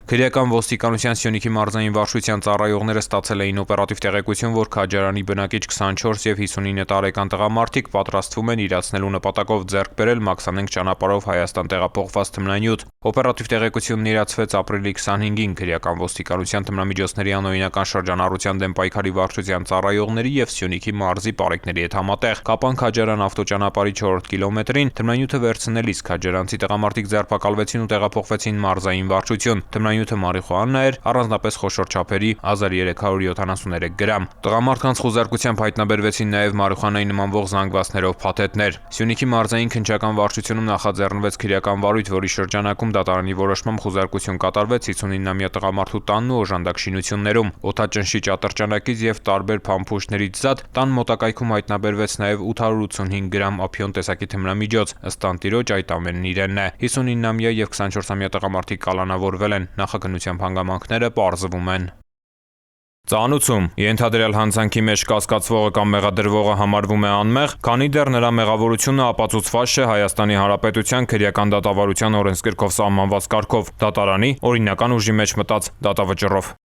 Քրեական ոստիկանության Սյունիքի մարզային վարչության ծառայողները ստացել էին օպերատիվ տեղեկություն, որ Քաջարանի բնակիչ 24 եւ 59 տարեկան տղամարդիկ պատրաստվում են իրացնելու նպատակով ձեռք բերել Մաքսանենգ ճանապարհով Հայաստան տեղափոխված թմրանյութ։ Օպերատիվ տեղեկությունն իրացվեց ապրիլի 25-ին քրեական ոստիկանության թմրամիջոցների անօրինական շրջանառության դեմ պայքարի վարչության ծառայողների եւ Սյունիքի մարզի պարեկների հետ համատեղ։ Կապան Քաջարան ավտոճանապարհի 4-րդ կիլոմետրին թմրանյութը վերցնելիս քաջարանցի տղամարդիկ ձերբակալվեցին ու տեղափոխվեցին մարզային վարչություն։ Թմրանյութը մարիխուանա էր, առանձնապես խոշոր չափերի 1373 գրամ։ Տղամարդկանց խուզարկությամբ հայտնաբերվեցին նաև մարիխուանայի նմանվող զանգվածներով փաթեթներ։ Սյունիքի մարզային քննչական վարչությունում նախաձեռնվեց քրեական վարույթ, որի շրջանակում դատարանի որոշմամբ խուզարկություն կատարվեց 59-ամյա տղամարդու տանն ու օժանդակ շինություններում։ Օդաճնշիչ ատրճանակից եւ տարբեր փամփուշտներից զատ տան մոտակայքում հայտնաբերվեց նաև 885 գրամ ափիոն տեսակի թմրամիջոց։ Ըստ տանտիրոջ այդ ամենն իրենն է։ 59-ամյա եւ 24-ամյա տղամարդիկ կալանավորվել են։ Նախաքննությամբ հանգամանքները պարզվում են։ Ծանուցում ենթադրյալ հանցանքի մեջ կասկածվողը կամ մեղադրվողը համարվում է անմեղ, քանի դեռ նրա մեղավորությունը ապացուցված չէ Հայաստանի Հանրապետության քրեական դատավարության օրենսգրքով սահմանված կարգով, դատարանի օրինական ուժի մեջ մտած դատավճռով։